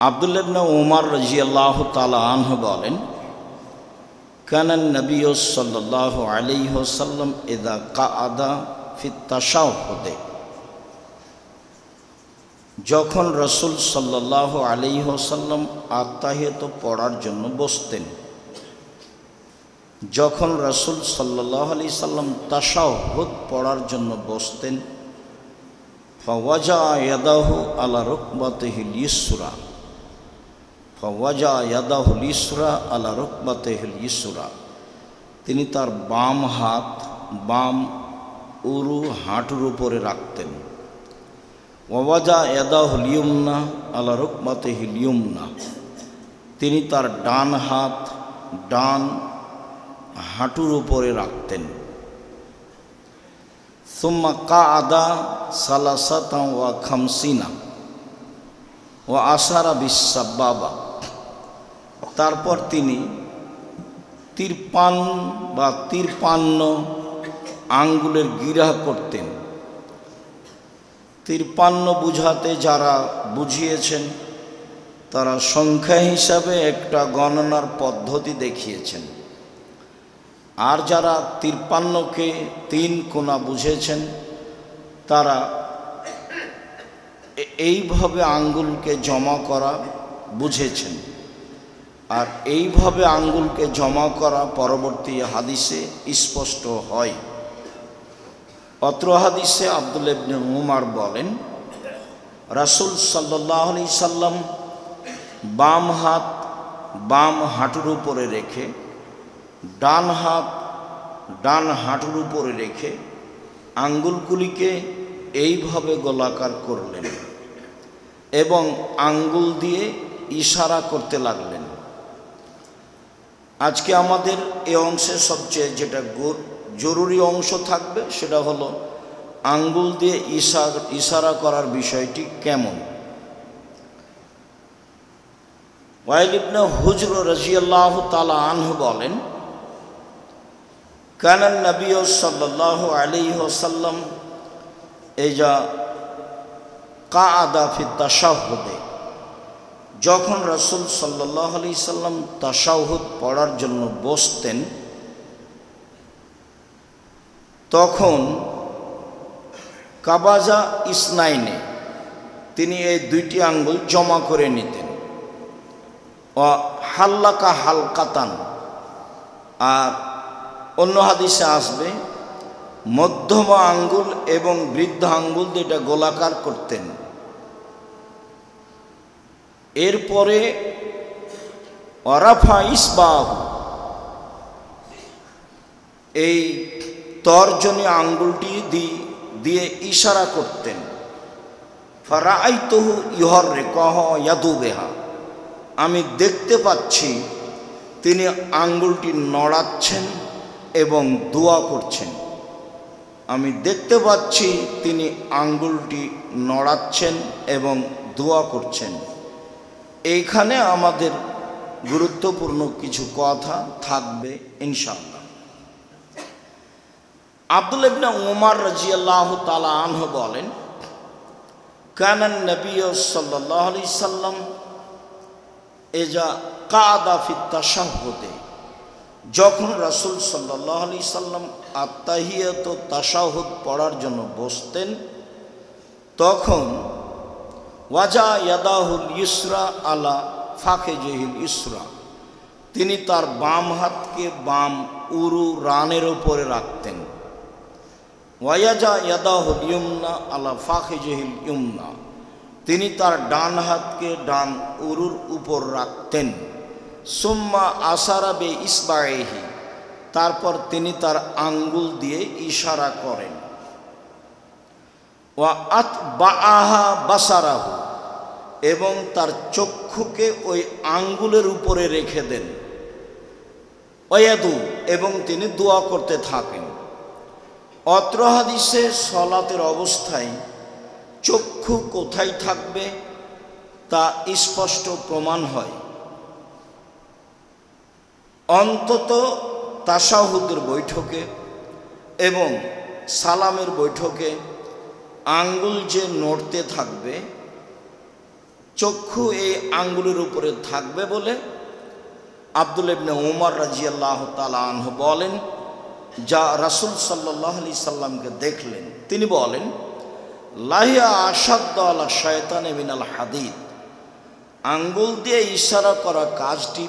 আব্দুল্লাহ ইবনে উমর রাদিয়াল্লাহু তাআলা আনহু বলেন, কানান নবী সাল্লাল্লাহু আলাইহি ওয়াসাল্লাম ইযা কাআদা ফিত তাশাহুদে, যখন রাসূল সাল্লাল্লাহু আলাইহি ওয়াসাল্লাম আত্তাহিয়াত পড়ার জন্য বসতেন, যখন রাসূল সাল্লাল্লাহু আলাইহি সাল্লাম তাশাহুদ পড়ার জন্য বসতেন, ফাওয়াজা ইয়াদাহু আলা রুকবাতিহিল ইসরা, ফাওয়াজা ইয়াদাহুল ইসরা আলা রুকবাতিহিল ইসরা, তিনি তার বাম হাত বাম উরু হাঁটুর উপরে রাখতেন। ওয়াজা ইয়াদাহুল ইয়ুমনা আলা রুকবাতিহিল ইয়ুমনা, তিনি তার ডান হাত ডান হাঁটুর উপরে রাখতেন। সুম্মা কাআদা সালাসাতা ওয়া খামসিনা ওয়া আশারা বিসাবাবা, তারপর তিনি 53 আঙ্গুলের গিরা করতেন। 53 বুঝাতে যারা বুঝিয়েছেন তারা সংখ্যা হিসাবে একটা গণনার পদ্ধতি দেখিয়েছেন, আর যারা 53কে 3 কোণা বুঝেছেন তারা এইভাবে আঙ্গুলকে জমা করা বুঝেছেন। আর এইভাবে আঙ্গুলকে জমা করা পরবর্তী হাদিসে স্পষ্ট হয়। অত্র হাদিসে আব্দুল্লাহ ইবনে উমর বলেন, রাসূল সাল্লাল্লাহু আলাইহি সাল্লাম বাম হাত বাম হাঁটুর উপরে রেখে ডান হাত ডান হাঁটুর উপরে রেখে আঙ্গুলগুলিকে এইভাবে গোলাকার করলেন এবং আঙ্গুল দিয়ে ইশারা করতে লাগলেন। আজকে আমাদের এই অংশে সবচেয়ে যেটা জরুরি অংশ থাকবে সেটা হলো আঙ্গুল দিয়ে ইশারা করার বিষয়টি কেমন। ওয়াইল ইবনে হুজর রাদিয়াল্লাহু তাআলা আনহু বলেন, কানান নবী সাল্লাল্লাহু আলাইহি ওয়াসাল্লাম ইযা কাআদা ফিত তাশাহুদে, যখন রাসূল সাল্লাল্লাহু আলাইহি সাল্লাম তাশাহুদ পড়ার জন্য বসতেন, তখন কাবাজা ইসনাইনে, তিনি এই 2টি আঙ্গুল জমা করে নিতেন। ও হাল্লাকা হালকাতান, আর অন্য হাদিসে আসবে মধ্যমা আঙ্গুল এবং বৃদ্ধ আঙ্গুল দিয়ে এটা গোলাকার করতেন। এরপরে ওয়ারাফা ইসবাহু, এই তর্জনী আঙ্গুলটি দিয়ে ইশারা করতেন। ফারাআইতুহু ইউহাররিকুহু ইয়াদুবিহা, আমি দেখতে পাচ্ছি তিনি আঙ্গুলটি নড়াচ্ছেন এবং দোয়া করছেন। আমি দেখতে পাচ্ছি তিনি আঙ্গুলটি নড়াচ্ছেন এবং দোয়া করছেন। এইখানে আমাদের গুরুত্বপূর্ণ কিছু কথা থাকবে ইনশাআল্লাহ। আব্দুল্লাহ ইবনে উমর রাদিয়াল্লাহু তাআলা আনহু বলেন, কানান নবী সাল্লাল্লাহু আলাইহি সাল্লাম ইযা কাআদা ফিত তাশাহুদে, যখন রাসূল সাল্লাল্লাহু আলাইহি সাল্লাম আত্তাহিয়াত তাশাহুদ পড়ার জন্য বসতেন, তখন ওয়াজা ইয়াদাহুল ইসরা আলা ফাখিজিহিল ইসরা, তিনি তার বাম হাতকে বাম উরু রানের উপরে রাখতেন। ওয়াজা ইয়াদাহুল ইয়ুমনা আলা ফাখিজিহিল ইয়ুমনা, তিনি তার ডান হাতকে ডান উরুর উপর রাখতেন। সুম্মা আশারা বে ইসবাইহি, তারপর তিনি তার আঙ্গুল দিয়ে ইশারা করেন। ওয়া আতবাআহা বাসারাহু, এবং তার চক্ষুকে ওই আঙ্গুলের উপরে রেখে দেন। ওয়ায়াদু, এবং তিনি দোয়া করতে থাকেন। অত্র হাদিসে সলাতের অবস্থায় চক্ষু কোথায় থাকবে তা স্পষ্ট প্রমাণ হয়। অন্তত তাশাহুদের বৈঠকে এবং সালামের বৈঠকে আঙ্গুল যে নড়তে থাকবে চক্ষু এই আঙ্গুলের উপরে থাকবে বলে আব্দুল্লাহ ইবনে উমর রাদিয়াল্লাহু তাআলা আনহু বলেন, যা রাসূল সাল্লাল্লাহু আলাইহি সাল্লামকে দেখলেন, তিনি বলেন, লাহিয়া আশাদ্দু আলা শায়তানি মিনাল হাদিদ, আঙ্গুল দিয়ে ইশারা করা কাজটি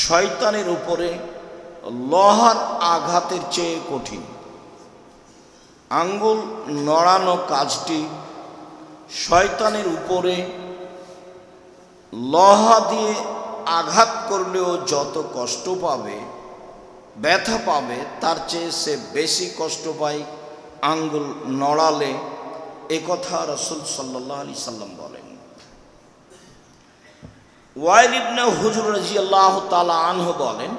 শয়তানের উপরে লোহার আঘাতের চেয়ে কঠিন। আঙ্গুল নড়ানো কাজটি শয়তানের উপরে লোহা দিয়ে আঘাত করলেও যত কষ্ট পাবে, ব্যথা পাবে, তার চেয়ে সে বেশি কষ্ট পায় আঙ্গুল নড়ালে। এ কথা রাসূল সাল্লাল্লাহু আলাইহি সাল্লাম বলেন। ওয়াইল ইবনে হুজর রাদিয়াল্লাহু তাআলা আনহু বলেন,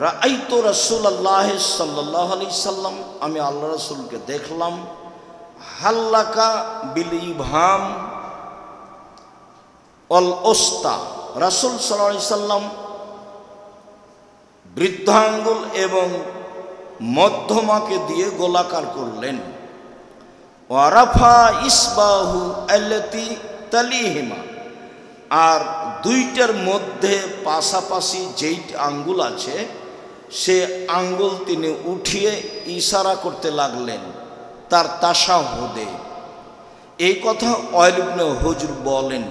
রাআইতু রাসূলুল্লাহ সাল্লাল্লাহু আলাইহি সাল্লাম, আমি আল্লাহ রাসূলকে দেখলাম, হাল্লাকা বিল ইবহাম অল ওস্তা, রাসূল সাল্লাল্লাহু আলাইহি সাল্লাম বৃদ্ধাঙ্গুল এবং মধ্যমাকে দিয়ে গোলাকার করলেন। ওয়ারাফা ইসবাহু আল্লাতি তালিহিমা, আর দুইটার মধ্যে পাশাপাশি যেই আঙ্গুল আছে সে আঙ্গুল তিনি উঠিয়ে ইশারা করতে লাগলেন তার তাশাহুদে। এই কথা ওয়াইল ইবনে হুজর বলেন,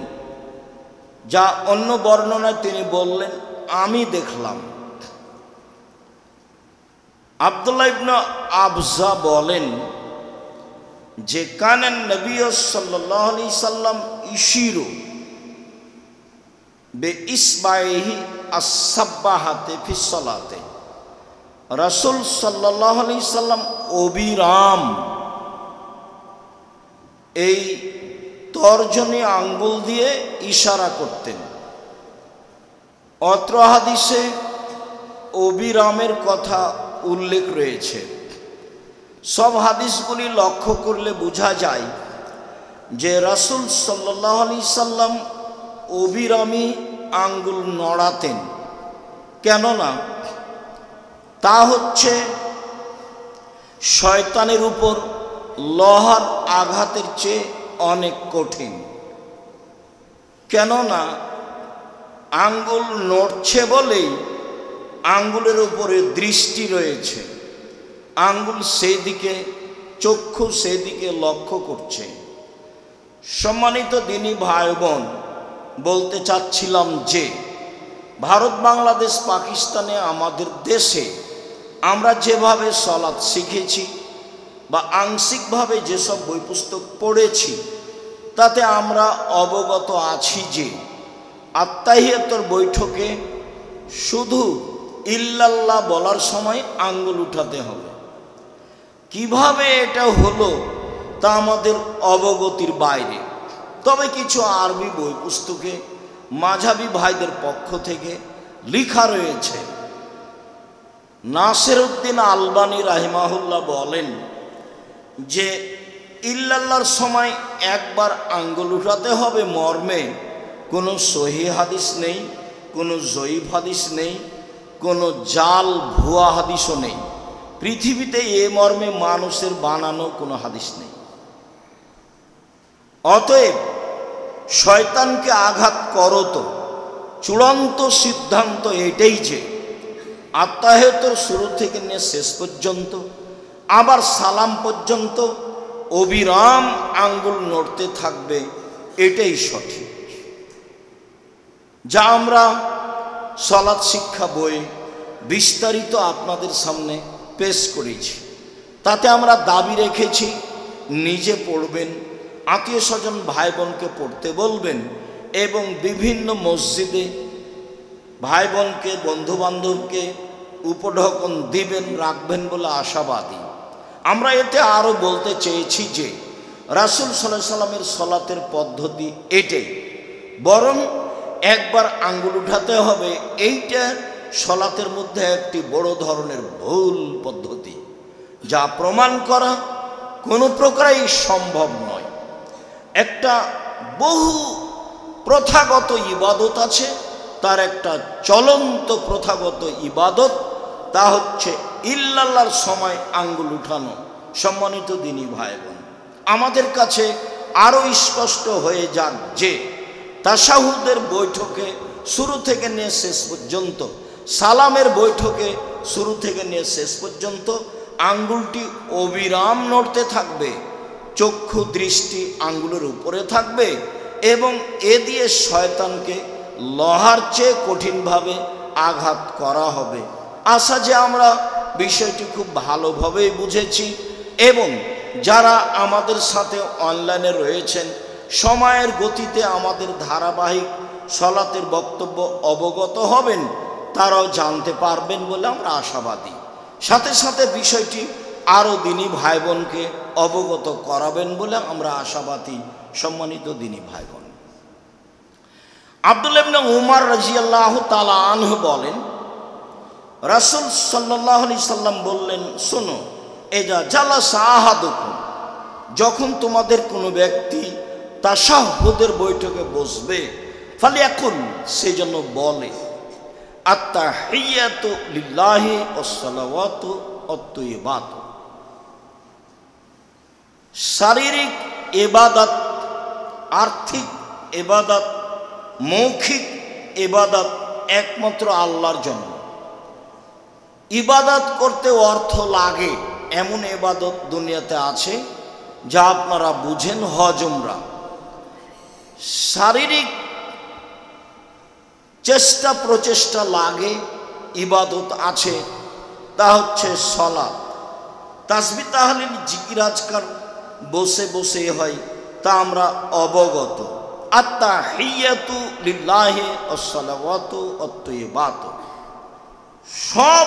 যা অন্য বর্ণনায় তিনি বললেন আমি দেখলাম। আব্দুল্লাহ ইবনে আবজা বলেন যে কানান নবী সাল্লাল্লাহু আলাইহি সাল্লাম ইশিরু বে ইসবাইহি আস-সাব্বাহাতে ফিস সালাতে, রাসূল সাল্লাল্লাহু আলাইহি সাল্লাম অবিরাম এই তর্জনী আঙ্গুল দিয়ে ইশারা করতেন। অত্র হাদিসে অবিরামের কথা উল্লেখ রয়েছে। সব হাদিসগুলি লক্ষ্য করলে বোঝা যায় যে রাসূল সাল্লাল্লাহু আলাইহি সাল্লাম অবিরামী আঙ্গুল নড়াতেন। কেননা তা হচ্ছে শয়তানের উপর লোহার আঘাতের চেয়ে অনেক কঠিন। কেননা আঙ্গুল নড়ছে বলেই আঙ্গুলের উপরে দৃষ্টি রয়েছে, আঙ্গুল সেদিকে, চক্ষু সেদিকে লক্ষ্য করছে। সম্মানিত দিনী ভাই বোন, বলতে চাচ্ছিলাম যে ভারত, বাংলাদেশ, পাকিস্তানে, আমাদের দেশে আমরা যেভাবে সালাত শিখেছি বা আংশিকভাবে যেসব বই পুস্তক পড়েছি, তাতে আমরা অবগত আছি যে আত্তাহিয়াতুর বৈঠকে শুধু ইল্লাল্লাহ বলার সময় আঙ্গুল উঠাতে হবে। কিভাবে এটা হলো তা আমাদের অবগতির বাইরে। তবে কিছু আরবি বই পুস্তকে মাঝহাবি ভাইদের পক্ষ থেকে লেখা রয়েছে। নাসিরউদ্দিন আলবানী রাহিমাহুল্লাহ বলেন যে ইল্লাল্লাহর সময় একবার আঙ্গুল উঠাতে হবে মর্মে কোনো সহিহ হাদিস নেই, কোনো জয়ীফ হাদিস নেই, কোনো জাল ভুয়া হাদিসও নেই। পৃথিবীতে এ মর্মে মানুষের বানানো কোনো হাদিস নেই। অতএব শয়তানকে আঘাত করো তো চূড়ান্ত সিদ্ধান্ত এটাই যে আত্তাহিয়াতুর শুরু থেকে নিয়ে শেষ পর্যন্ত, আবার সালাম পর্যন্ত অবিরাম আঙ্গুল নড়তে থাকবে, এটাই সঠিক। যা আমরা সালাত শিক্ষা বই বিস্তারিত আপনাদের সামনে পেশ করেছি। তাতে আমরা দাবি রেখেছি নিজে পড়বেন, আত্মীয় স্বজন ভাই বোনকে পড়তে বলবেন এবং বিভিন্ন মসজিদে ভাই বোনকে, বন্ধুবান্ধবকে উপঢৌকন দিবেন, রাখবেন বলে আশাবাদী। আমরা এতে আরও বলতে চেয়েছি যে রাসূল সাল্লাল্লাহু আলাইহি সাল্লামের সলাতের পদ্ধতি এটাই, বরং একবার আঙ্গুল উঠাতে হবে, এইটা সলাতের মধ্যে একটি বড় ধরনের ভুল পদ্ধতি, যা প্রমাণ করা কোনো প্রকারেই সম্ভব নয়। একটা বহু প্রথাগত ইবাদত আছে, তার একটা চলন্ত প্রথাগত ইবাদত, তা হচ্ছে ইল্লাল্লাহর সময় আঙ্গুল উঠানো। সম্মানিত দিনী ভাই বোন, আমাদের কাছে আরও স্পষ্ট হয়ে যাক যে তাশাহুদের বৈঠকে শুরু থেকে নিয়ে শেষ পর্যন্ত, সালামের বৈঠকে শুরু থেকে নিয়ে শেষ পর্যন্ত আঙ্গুলটি অবিরাম নড়তে থাকবে, চক্ষু দৃষ্টি আঙ্গুলের উপরে থাকবে এবং এ দিয়ে শয়তানকে লোহার চেয়ে কঠিনভাবে আঘাত করা হবে। আশা যে আমরা বিষয়টি খুব ভালোভাবেই বুঝেছি এবং যারা আমাদের সাথে অনলাইনে রয়েছেন সময়ের গতিতে আমাদের ধারাবাহিক সলাতের বক্তব্য অবগত হবেন, তারাও জানতে পারবেন বলে আমরা আশাবাদী। সাথে সাথে বিষয়টি আরও দিনী ভাই বোনকে অবগত করাবেন বলে আমরা আশাবাদী। সম্মানিত দিনী ভাই বোন, আব্দুল্লাহ ইবনে উমর রাদিয়াল্লাহু তাআলা আনহু বলেন, রাসূল সাল্লাল্লাহু আলাইহি সাল্লাম বললেন, শোনো, এজা জালাসা আহাদুকুম, যখন তোমাদের কোনো ব্যক্তি তাশাহুদের বৈঠকে বসবে, ফালিয়াকুল, সে যেন বলে, আত্তাহিয়াতু লিল্লাহি ওয়াসসালাওয়াতু ওয়াত-তাইয়্যিবাতু। শারীরিক ইবাদত, আর্থিক ইবাদত, মৌখিক ইবাদত একমাত্র আল্লাহর জন্য। ইবাদত করতে অর্থ লাগে এমন ইবাদত দুনিয়াতে আছে যা আপনারা বুঝেন, হজ উমরা। শারীরিক চেষ্টা প্রচেষ্টা লাগে ইবাদত আছে, তা হচ্ছে সালাত। তাসবিহ তাহলিল জিকির আজকার বসে বসে হয়, তা আমরা অবগত। আত্তাহিয়াতু লিল্লাহি ওয়াসসালাওয়াতু ওয়াত-তাইয়্যিবাতু, সব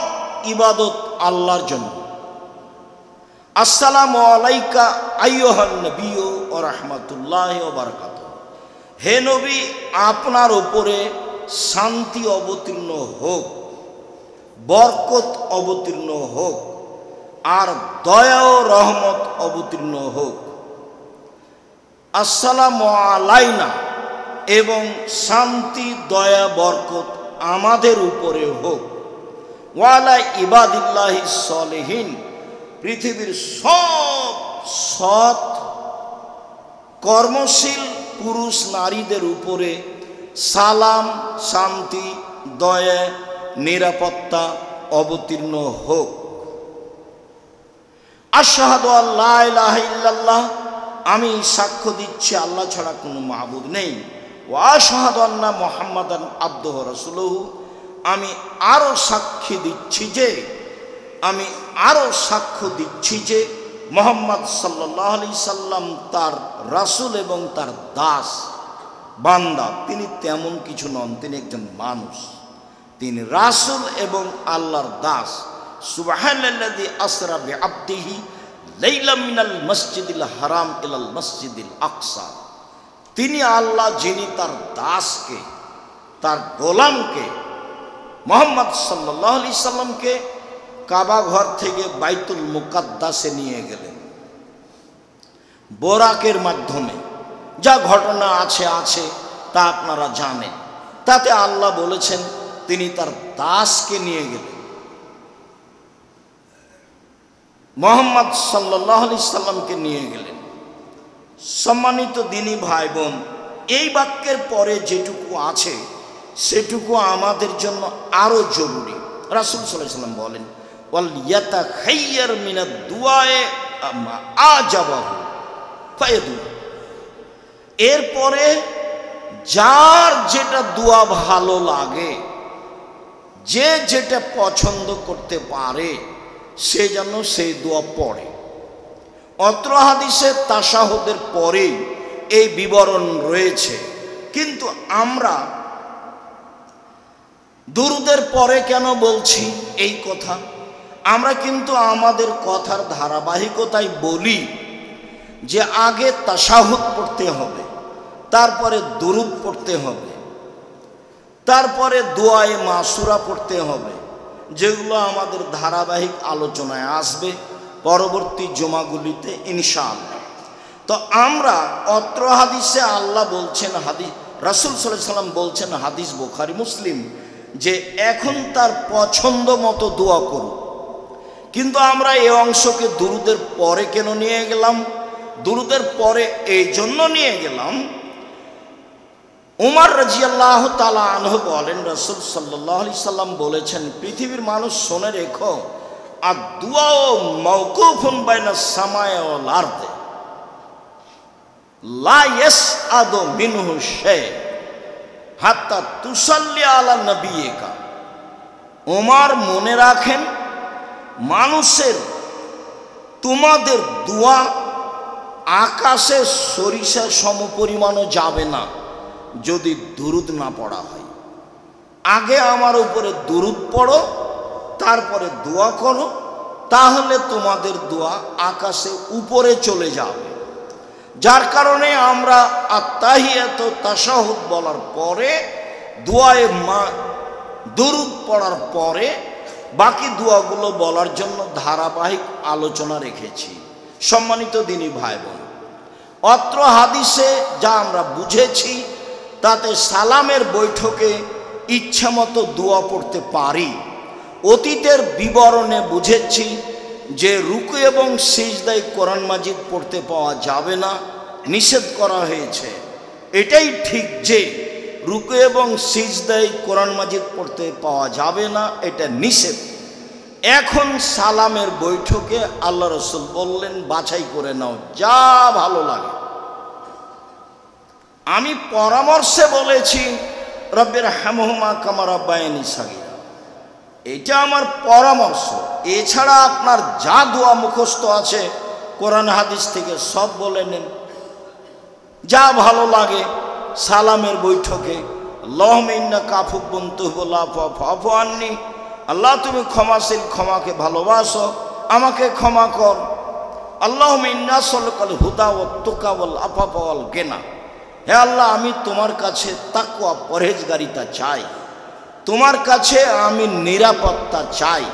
ইবাদত আল্লাহর জন্য। আসসালামু আলাইকা আইয়ুহান নবিয়্যু ওয়া রাহমাতুল্লাহি ওয়া বারাকাতুহু, হে নবী, আপনার উপরে শান্তি অবতীর্ণ হোক, বরকত অবতীর্ণ হোক, আর দয়া ও রহমত অবতীর্ণ হোক। আসসালামু আলাইনা, এবং শান্তি দয়া বরকত আমাদের উপরে হোক। ওয়ালা ইবাদিল্লাহি সলিহিন, পৃথিবীর সব সৎ কর্মশীল পুরুষ নারীদের উপরে সালাম, শান্তি, দয়া, নিরাপত্তা অবতীর্ণ হোক। আশহাদু আল্লা ইলাহা ইল্লাল্লাহ, আমি সাক্ষ্য দিচ্ছি আল্লাহ ছাড়া কোনো মাবুদ নেই। ওয়া আশহাদু আন্না মুহাম্মাদান আবদুহু ওয়া রাসূলুহু, আমি আরও সাক্ষী দিচ্ছি যে মুহাম্মদ সাল্লাল্লাহু আলাইহি সাল্লাম তার রাসূল এবং তার দাস বান্দা। তিনি তেমন কিছু নন, তিনি একজন মানুষ, তিনি রাসূল এবং আল্লাহর দাস। সুবহানাল্লাযী আসরা বিআবদিহি লাইলাম মিনাল মসজিদিল হারাম ইলাল মসজিদিল আকসা, তিনি আল্লাহ যিনি তার দাসকে, তার গোলামকে, মুহাম্মদ সাল্লাল্লাহু আলাইহি সাল্লামকে কাবা ঘর থেকে বাইতুল মুকাদ্দাসে নিয়ে গেলেন বোরাকের মাধ্যমে। যা ঘটনা আছে তা আপনারা জানেন। তাতে আল্লাহ বলেছেন তিনি তার দাসকে নিয়ে গেলেন। মুহাম্মদ সাল্লাল্লাহু আলাইহি সাল্লামকে নিয়ে গেলেন। সম্মানিত দিনী ভাই বোন, এই বাক্যের পরে যেটুকু আছে সেটুকু আমাদের জন্য আরো জরুরি। রাসূল সাল্লাল্লাহু আলাইহি সাল্লাম বলেন, ওয়াল ইয়াতাখাইয়ার মিনাদ দুআয়ে মা আজাবাহু ফায়াদু, এরপরে যার যেটা দোয়া ভালো লাগে, যে যেটা পছন্দ করতে পারে, সে যেন সেই দোয়া পড়ে। অত্র হাদিসে তাশাহুদের পরেই এই বিবরণ রয়েছে, কিন্তু আমরা দুরুদের পরে কেন বলছি এই কথা? আমরা কিন্তু আমাদের কথার ধারাবাহিকতায় বলি যে আগে তাশাহুদ পড়তে হবে, তারপরে দুরুদ পড়তে হবে, তারপরে দোয়ায়ে মাসুরা পড়তে হবে, যেগুলো আমাদের ধারাবাহিক আলোচনায় আসবে পরবর্তী জুমাগুলিতে ইনশাআল্লাহ। তো আমরা অত্র হাদিসে আল্লাহ বলছেন, রাসূল সাল্লাল্লাহু আলাইহি সাল্লাম বলছেন, হাদিস বুখারী মুসলিম, যে এখন তার পছন্দ মতো দোয়া করুন। কিন্তু আমরা এই অংশকে দুরুদের পরে কেন নিয়ে গেলাম? দুরুদের পরে এই জন্য নিয়ে গেলাম, উমর রাদিয়াল্লাহু তাআলা আনহু বলেন, রাসূল সাল্লাল্লাহু আলাইহি সাল্লাম বলেছেন, পৃথিবীর মানুষ শুনে রেখো, আর দুআও মাওকুফুন বাইনাস সামায়ে ওয়াল আরদে লা ইয়াসআদু মিনহু শাই হাত্তা তুসাল্লি আলা নবিয়িকা। ওমর মনে রাখেন, মানুষের তোমাদের দোয়া আকাশে সরিষা সমপরিমাণও যাবে না যদি দুরুদ না পড়া হয়। আগে আমার উপরে দুরুদ পড়ো, তারপরে দোয়া করো, তাহলে তোমাদের দোয়া আকাশে উপরে চলে যাবে। যার কারণে আমরা আত্তাহিয়াত তাশাহুদ বলার পরে, দোয়ায়ে দুরুদ পড়ার পরে বাকি দোয়াগুলো বলার জন্য ধারাবাহিক আলোচনা রেখেছি। সম্মানিত দিনী ভাই বোন, অত্র হাদিসে যা আমরা বুঝেছি তাতে সালামের বৈঠকে ইচ্ছামতো দোয়া পড়তে পারি। অতীতের বিবরণে বুঝেছি যে রুকু এবং সিজদায় কোরআন মাজিদ পড়তে পাওয়া যাবে না, নিষেধ করা হয়েছে। এটাই ঠিক যে রুকু এবং সিজদায় কোরআন মাজিদ পড়তে পাওয়া যাবে না, এটা নিষেধ। এখন সালামের বৈঠকে আল্লাহ রাসূল বললেন, বাছাই করে নাও, যা ভালো লাগে। আমি পরামর্শে বলেছি রব্বির হামহুমা কামা রাব্বায়ানি সাগীরা, এটা আমার পরামর্শ। এছাড়া আপনার যা দোয়া মুখস্থ আছে কোরআন হাদিস থেকে সব বলে নেন, যা ভালো লাগে। সালামের বৈঠকে আল্লাহুম্মা ইন্নাকা আফুউন তুহিব্বুল আফওয়া ফা'ফু আন্নী, আল্লাহ তুমি ক্ষমাশীল, ক্ষমাকে ভালোবাসো, আমাকে ক্ষমা কর। আল্লাহুম্মা ইন্না নাসআলুকাল হুদা ওয়াত তুকা ওয়াল আফাফা ওয়াল গিনা, হে আল্লাহ আমি তোমার কাছে তাকওয়া পরহেজগারিতা চাই, তোমার কাছে আমি নিরাপত্তা চাই,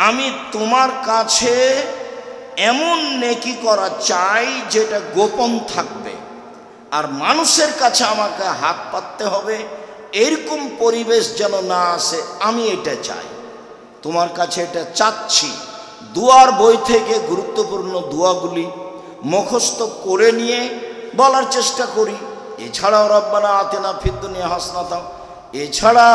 আমি তোমার কাছে এমন নেকি করা চাই যেটা গোপন থাকবে, আর মানুষের কাছে আমাকে হাত পাততে হবে এরকম পরিবেশ যেন না আসে, আমি এটা চাই, তোমার কাছে এটা চাচ্ছি। দুয়ার বই থেকে গুরুত্বপূর্ণ দোয়াগুলি মুখস্থ করে নিয়ে বলার চেষ্টা করি। এছাড়াও রব্বানা আতিনা ফিদ দুনিয়া হাসানাতাও, এছাড়া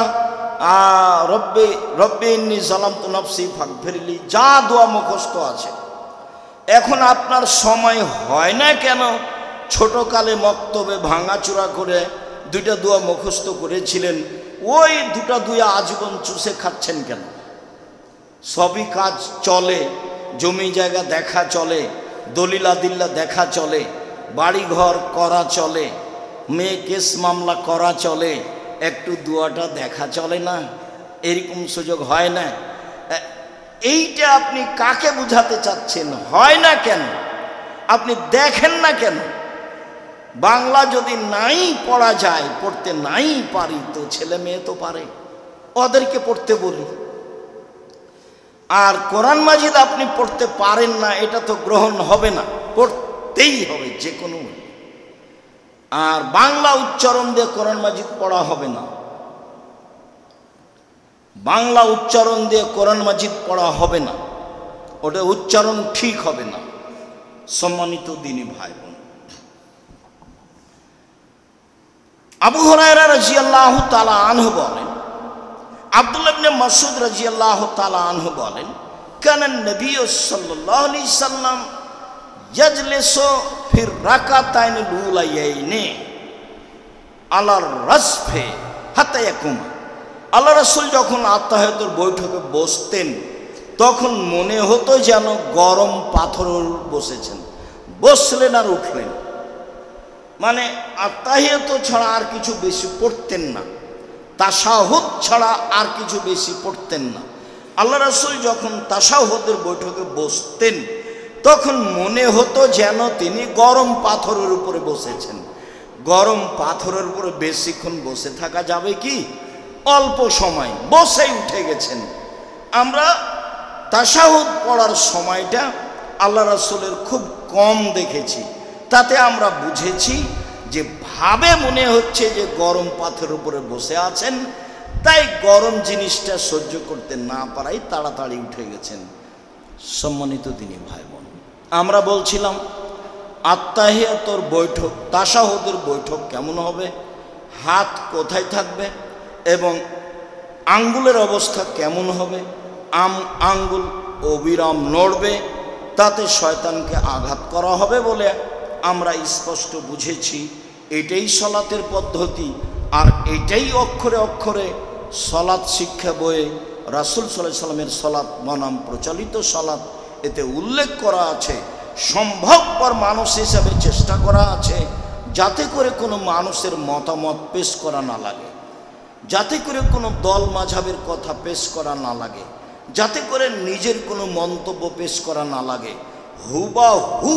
রব্বি ইন্নী যালামতু নাফসি ফাগফিরলি, যা দোয়া মুখস্থ আছে। এখন আপনার সময় হয় না কেন? ছোটকালে মক্তবে ভাঙাচুরা করে দুইটা দোয়া মুখস্থ করেছিলেন, ওই দুটা দোয়া আজীবন চুষে খাচ্ছেন কেন? সবই কাজ চলে, জমি জায়গা দেখা চলে, দলিল আদিল্লা দেখা চলে, বাড়িঘর করা চলে, মেয়ে কেস মামলা করা চলে, একটু দোয়াটা দেখা চলে না? এরকম সুযোগ হয় না? এইটা আপনি কাকে বুঝাতে চাচ্ছেন? হয় না কেন? আপনি দেখেন না কেন? বাংলা যদি নাই পড়া যায়, পড়তে নাই পারি, তো ছেলে মেয়ে তো পারে, ওদেরকে পড়তে বলি। আর কোরআন মাজিদ আপনি পড়তে পারেন না, এটা তো গ্রহণ হবে না, পড়তেই হবে যে কোনো। আর বাংলা উচ্চারণ দিয়ে কোরআন মাজিদ পড়া হবে না, বাংলা উচ্চারণ দিয়ে কোরআন মাজিদ পড়া হবে না, ওটা উচ্চারণ ঠিক হবে না। সম্মানিত দিনী ভাই বোন, আবু হুরায়রা রাদিয়াল্লাহু তাআলা আনহু বলেন, আব্দুল্লাহ ইবনে মাসউদ রাদিয়াল্লাহু তাআলা আনহু বলেন, কানা নবী সাল্লাল্লাহু আলাইহি সাল্লাম ইয়াজলিসু ফির রাকাতাইন লুলাইয়াইনি আলার রাসফে হাত্তা ইয়াকুম। আল্লাহ রাসূল যখন আত্তাহিয়াতুর বৈঠকে বসতেন তখন মনে হতো যেন গরম পাথরের বসেছেন, বসলেন আর উঠলেন। মানে আত্তাহিয়াত ছাড়া আর কিছু বেশি পড়তেন না, তাশাহুদ ছাড়া আর কিছু বেশি পড়তেন না। আল্লাহ রাসূল যখন তাশাহুদের বৈঠকে বসতেন তখন মনে হতো যেন তিনি গরম পাথরের উপরে বসেছেন। গরম পাথরের উপরে বেশিক্ষণ বসে থাকা যাবে কি? অল্প সময় বসেই উঠে গেছেন। আমরা তাশাহুদ পড়ার সময়টা আল্লাহ রাসূলের খুব কম দেখেছি, তাতে আমরা বুঝেছি যে ভাবে মনে হচ্ছে যে গরম পাথরের উপরে বসে আছেন, তাই গরম জিনিসটা সহ্য করতে না পারাই তাড়াতাড়ি উঠে গেছেন। সম্মানিত দিনী ভাই বোন, আমরা বলছিলাম আত্তাহিয়াতুর বৈঠক, তাশাহুদের বৈঠক কেমন হবে, হাত কোথায় থাকবে এবং আঙ্গুলের অবস্থা কেমন হবে, আঙ্গুল অবিরাম নড়বে, তাতে শয়তানকে আঘাত করা হবে বলে আমরা স্পষ্ট বুঝেছি। এটাই সলাতের পদ্ধতি, আর এটাই অক্ষরে অক্ষরে সলাৎ শিক্ষা বইয়ে রাসূল সাল্লাল্লাহু আলাইহি সাল্লামের সলাৎ বনাম প্রচলিত সলাৎ এতে উল্লেখ করা আছে। সম্ভবপর মানুষ হিসাবে চেষ্টা করা আছে যাতে করে কোনো মানুষের মতামত পেশ করা না লাগে, যাতে করে কোনো দল মাঝাবের কথা পেশ করা না লাগে, যাতে করে নিজের কোনো মন্তব্য পেশ করা না লাগে। হুবাহু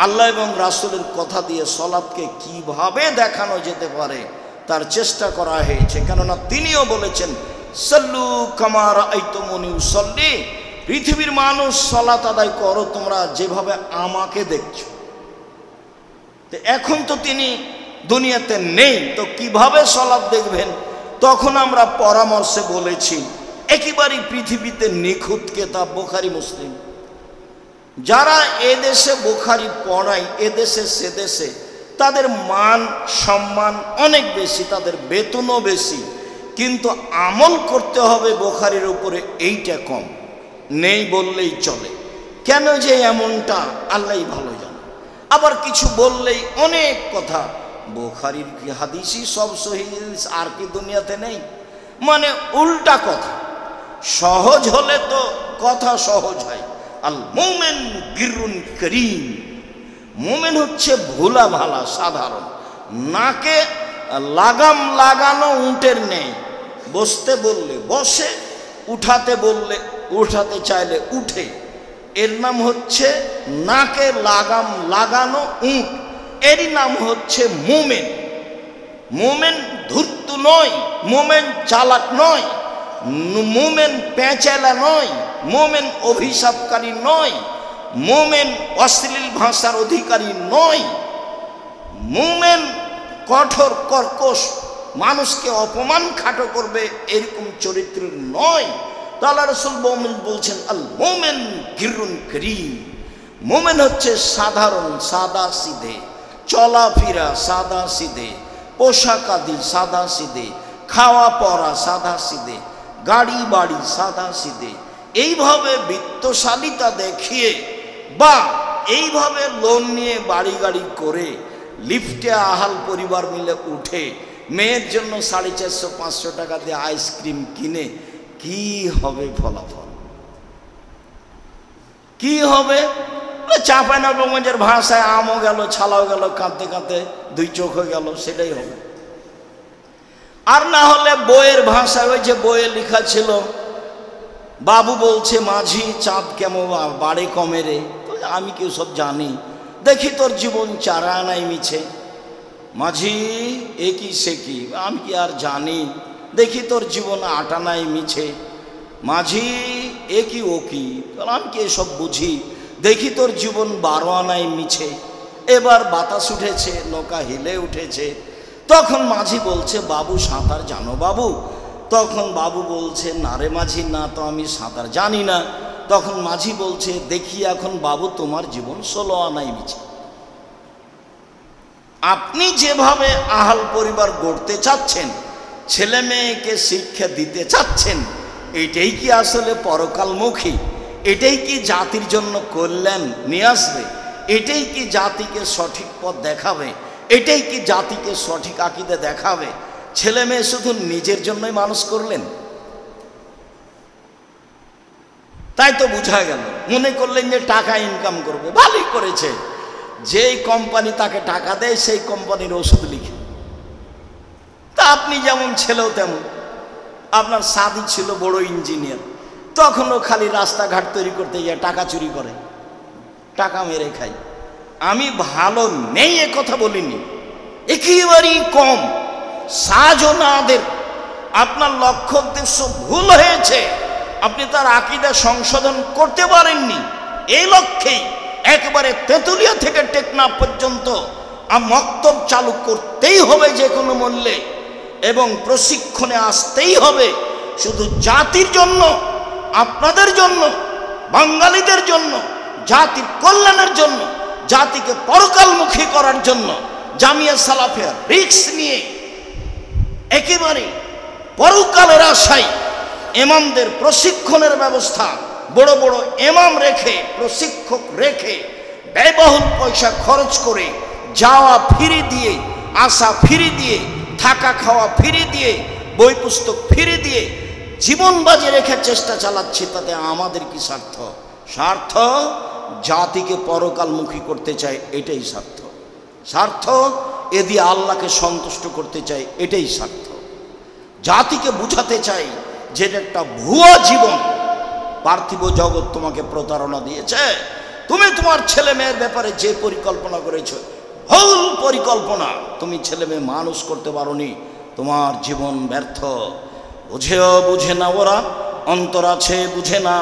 আল্লাহ এবং রাসূলের কথা দিয়ে সলাৎকে কিভাবে দেখানো যেতে পারে তার চেষ্টা করা হয়েছে। কেননা তিনিও বলেছেন, সাল্লু কামা রাআইতুমুনি উসাল্লি, পৃথিবীর মানুষ সলাত আদায় করো তোমরা যেভাবে আমাকে দেখছো। তো এখন তো তিনি দুনিয়াতে নেই, তো কিভাবে সলাত দেখবেন? তখন আমরা পরামর্শে বলেছি একেবারেই পৃথিবীতে নিখুঁত কেতাব বুখারী মুসলিম। যারা এদেশে বুখারী পড়ায় এদেশে সেদেশে, তাদের মান সম্মান অনেক বেশি, তাদের বেতনও বেশি, কিন্তু আমল করতে হবে বুখারীর উপরে এইটা কম, নেই বললেই চলে। কেন যে এমনটা আল্লাহই ভালো জানে। আবার কিছু বললেই অনেক কথা, বুখারীর কি হাদিসই সব সহিহ আর কি দুনিয়াতে নেই, মানে উল্টা কথা। সহজ হলে তো কথা সহজ হয়। আল মুমিন গিরুন করিম, মুমিন হচ্ছে ভোলা ভালা সাধারণ, নাকে লাগাম লাগানো উটের নেই, বসতে বললে বসে, উঠাতে বললে উঠাতে চাইলে উঠে। এর নাম হচ্ছে নাকে লাগাম লাগানো উট, এরই নাম হচ্ছে মুমিন। মুমিন ধূর্ত নয়, মুমিন চালাক নয়, মুমিন পেঁচালা নয়, মুমিন অভিশাপকারী নয়, মুমিন অশ্লীল ভাষার অধিকারী নয়, মুমিন কঠোর কর্কশ মানুষকে অপমান খাটো করবে এরকম চরিত্রের নয়। আল্লাহ রাসূল বলছেন আল মুমিন গিরুন করিম, মুমিন হচ্ছে সাধারণ সাদা সিধে, চলাফেরা সাদা সিধে, পোশাক আদি সাদা সিধে, খাওয়া পড়া সাদা সিধে, গাড়ি বাড়ি সাদা সিধে। এইভাবে বিত্তশালিতা দেখিয়ে বা এইভাবে লোন নিয়ে বাড়ি গাড়ি করে লিফটে আহাল পরিবার মিলে উঠে মেয়ের জন্য 450-500 টাকা দিয়ে আইসক্রিম কিনে কি হবে ফলাফল? কি হবে? চাঁপাইনবাবগঞ্জের ভাষায় আমও গেল, ছালাও গেল, কাঁদতে কাঁদতে দুই চোখ হয়ে গেল, সেটাই হবে। আর না হলে বইয়ের ভাষায়, ওই যে বইয়ে লেখা ছিল, বাবু বলছে মাঝি চাঁদ কেমন বাড়ে কমে রে। আমি কেউ সব জানি, দেখি তোর জীবন চারা আনাই মিছে। মাঝি এ কি সে কি, আমি কি আর জানি, দেখি তোর জীবন আটানাই মিছে। মাঝি এ কি ও কি, আমি কি এসব বুঝি, দেখি তোর জীবন 12 আনাই মিছে। এবার বাতাস উঠেছে, নৌকা হিলে উঠেছে। তখন মাঝি বলছে, বাবু সাঁতার জানো বাবু? তখন বাবু বলছে, না রে মাঝি, না তো আমি সাঁতার জানি না। তখন মাঝি বলছে, দেখি এখন বাবু তোমার জীবন 16 আনাই মিছে। আপনি যেভাবে আহাল পরিবার গড়তে চাচ্ছেন, ছেলে মেয়েকে শিক্ষা দিতে চাচ্ছেন, এটাই কি আসলে পরকালমুখী? এটাই কি জাতির জন্য কল্যাণ নিয়ে আসবে? এটাই কি জাতিকে সঠিক পথ দেখাবে? এটাই কি জাতিকে সঠিক আকীদা দেখাবে? ছেলে মেয়ে শুধু নিজের জন্যই মানুষ করলেন, তাই তো বোঝা গেল। মনে করলেন যে টাকা ইনকাম করবে, ভালোই করেছে। যেই কোম্পানি তাকে টাকা দেয় সেই কোম্পানির ওষুধ লিখে। তা আপনি যেমন ছেলেও তেমন। আপনার সাদি ছিল বড় ইঞ্জিনিয়ার, তখনও খালি রাস্তাঘাট তৈরি করতে গিয়ে টাকা চুরি করে, টাকা মেরে খাই। আমি ভালো নেই এ কথা বলিনি, একেবারেই কম। সাজনাদের আপনার লক্ষ্য উদ্দেশ্য ভুল হয়েছে, আপনি তার আকীদা সংশোধন করতে পারেননি। এই লক্ষ্যেই একেবারে তেঁতুলিয়া থেকে টেকনাফ পর্যন্ত মক্তব চালু করতেই হবে যে কোনো মূল্যে, এবং প্রশিক্ষণে আসতেই হবে। শুধু জাতির জন্য, আপনাদের জন্য, বাঙালিদের জন্য, জাতির কল্যাণের জন্য জাতিকে পরকালমুখী করার জন্য জামিয়া সালাফিয়া রিস্ক নিয়ে একেবারে পরকালের আশায় ইমামদের প্রশিক্ষণের ব্যবস্থা, বড় বড় ইমাম রেখে, প্রশিক্ষক রেখে, ব্যয়বহুল পয়সা খরচ করে, যাওয়া ফিরে দিয়ে, আসা ফিরে দিয়ে, থাকা খাওয়া ফিরে দিয়ে, বই পুস্তক ফিরে দিয়ে জীবন বাজি রেখে চেষ্টা চালাচ্ছি। তাতে আমাদের কি স্বার্থ? স্বার্থ জাতিকে পরকালমুখী করতে চাই, এটাই স্বার্থ। স্বার্থ এ দিয়ে আল্লাহকে সন্তুষ্ট করতে চাই, এটাই স্বার্থ। জাতিকে বুঝাতে চাই যে এটা একটা ভুয়া জীবন। পার্থিব জগৎ তোমাকে প্রতারণা দিয়েছে। তুমি তোমার ছেলে মেয়ের ব্যাপারে যে পরিকল্পনা করেছো, ভুল পরিকল্পনা। তুমি ছেলে মেয়ে মানুষ করতে পারোনি, তোমার জীবন ব্যর্থ। বুঝেও বুঝে না ওরা, অন্তর আছে বুঝে না,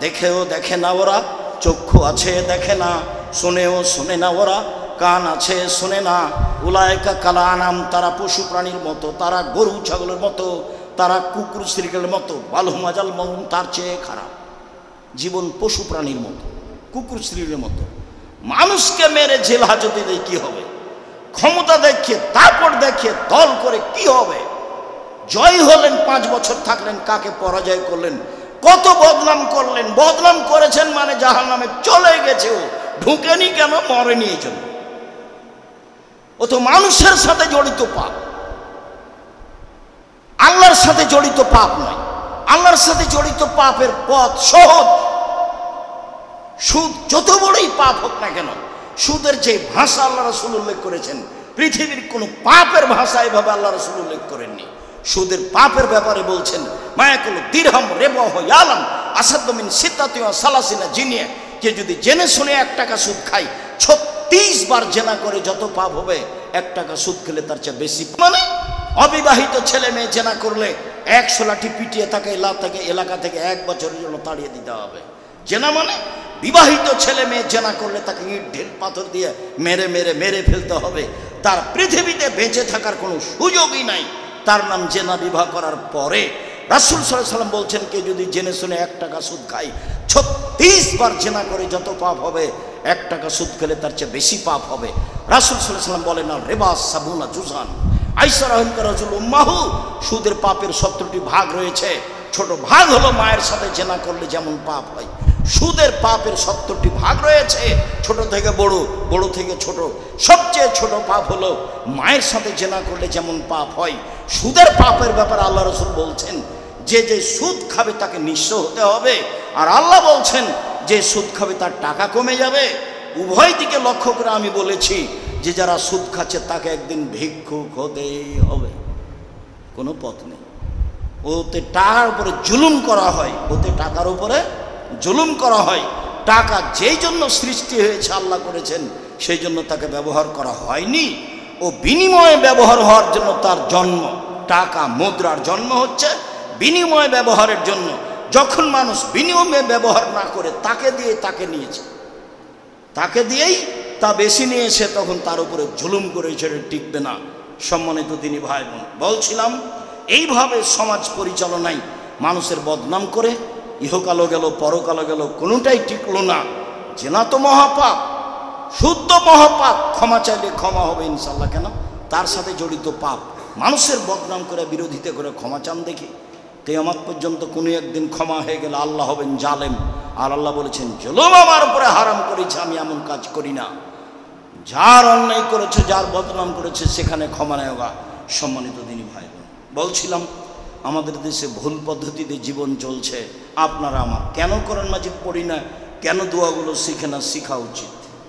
দেখেও দেখে না ওরা, চক্ষু আছে দেখে না, শোনেও শোনে না ওরা, কান আছে শোনে না। উলায়েকা কালা আনাম, তারা পশু প্রাণীর মতো, তারা গরু ছাগলের মতো, তারা কুকুর শ্রীকের মতো। বালহুম আজাল মহুম, তার চেয়ে খারাপ জীবন পশু প্রাণীর মতো, কুকুর শ্রীর মতো। মানুষকে মেরে জেল হাজতে দিয়ে কি হবে? ক্ষমতা দেখিয়ে, তারপর দেখিয়ে দল করে কি হবে? জয় হলেন, 5 বছর থাকলেন, কাকে পরাজয় করলেন, কত বদনাম করলেন। বদনাম করেছেন মানে জাহান্নামে চলে গেছে। ও ঢুকেনি কেন? মরেনি এই জন্য। ও তো মানুষের সাথে জড়িত পাপ, আল্লাহর সাথে জড়িত পাপ নয়। আল্লাহর সাথে জড়িত পাপের পথ সহজ। সুদ যত বড়ই পাপ হোক না কেন, সুদের যে ভাষা আল্লাহ রাসূল উল্লেখ করেছেন, পৃথিবীর কোনো পাপের ভাষা এভাবে আল্লাহ রাসূল উল্লেখ করেননি। সুদের পাপের ব্যাপারে বলছেন, মায়াকুল দিরহাম রেবাহ ইয়ালাম আসাদ্দু মিন সিত্তাতি ওয়া সালাসিনা জিনিয়া। কে যদি জেনে শুনে 1 টাকা সুদ খায়, 36 বার জেনা করে যত পাপ হবে, 1 টাকা সুদ খেলে তার চেয়ে বেশি। মানে অবিবাহিত ছেলে মেয়ে জেনা করলে 100 লাঠি পিটিয়ে তাকে এলাকা থেকে 1 বছরের জন্য তাড়িয়ে দিতে হবে। জেনা মানে বিবাহিত ছেলে মেয়ে জেনা করলে তাকে ইট ঢিল পাথর দিয়ে মেরে মেরে মেরে ফেলতে হবে। তার পৃথিবীতে বেঁচে থাকার কোনো সুযোগই নাই। তার নাম জেনা। বিবাহ করার পরে রাসূল সাল্লাল্লাহু আলাইহি ওয়াসাল্লাম বলছেন, কে যদি জেনে শুনে 1 টাকা সুদ খায়, 36 বার জেনা করে যত পাপ হবে, 1 টাকা সুদ খেলে তার চেয়ে বেশি পাপ হবে। রাসূল সাল্লাল্লাহু আলাইহি ওয়াসাল্লাম বলেন, না রেবা সাবুনা জুজান আইসা রাহিমকা রাজুল উম্মাহু। সুদের পাপের 70টি ভাগ রয়েছে। ছোট ভাগ হলো মায়ের সাথে জেনা করলে যেমন পাপ হয়। সুদের পাপের 70টি ভাগ রয়েছে, ছোট থেকে বড়, বড় থেকে ছোট। সবচেয়ে ছোট পাপ হলো মায়ের সাথে জেনা করলে যেমন পাপ হয়। সুদের পাপের ব্যাপারে আল্লাহ রাসূল বলছেন, যে যে সুদ খাবে তাকে নিঃস্ব হতে হবে। আর আল্লাহ বলছেন, যে সুদ খাবে তার টাকা কমে যাবে। উভয় দিকে লক্ষ্য করে আমি বলেছি যে যারা সুদ খাচ্ছে তাকে একদিন ভিক্ষুক হতেই হবে, কোনো পথ নেই। ওতে টাকার উপরে জুলুম করা হয়, ওতে টাকার উপরে জুলুম করা হয়। টাকা যেই জন্য সৃষ্টি হয়েছে, আল্লাহ করেছেন, সেই জন্য তাকে ব্যবহার করা হয়নি। ও বিনিময়ে ব্যবহার হওয়ার জন্য তার জন্ম। টাকা মুদ্রার জন্ম হচ্ছে বিনিময় ব্যবহারের জন্য। যখন মানুষ বিনিময়ে ব্যবহার না করে তাকে দিয়ে তাকে নিয়েছে, তাকে দিয়েই তা বেশি নিয়েছে, তখন তার উপরে জুলুম করেছে, টিকবে না। সম্মানিত দিনী ভাই বোন, বলছিলাম এইভাবে সমাজ পরিচালনায় মানুষের বদনাম করে ইহকালও গেল, পরকালও গেল, কোনোটাই টিকলো না। জেনা তো মহাপাপ, শুদ্ধ মহাপাপ। ক্ষমা চাইলে ক্ষমা হবে ইনশাল্লাহ। কেন? তার সাথে জড়িত পাপ। মানুষের বদনাম করে, বিরোধিতা করে ক্ষমা চান দেখি? কিয়ামত পর্যন্ত কোনো একদিন ক্ষমা হয়ে গেলে আল্লাহ হবেন জালেম। আর আল্লাহ বলেছেন, জুলুম আমার উপরে হারাম করেছে, আমি এমন কাজ করি না। যার অন্যায় করেছে, যার বদনাম করেছে, সেখানে ক্ষমা নেওয়া। সম্মানিত দিনী ভাই বোন, বলছিলাম আমাদের দেশে ভুল পদ্ধতিতে জীবন চলছে। আপনারা আমার কেন কোরআন মাজিদ পড়ি না, কেন দোয়াগুলো শিখে না, শেখা উচিত।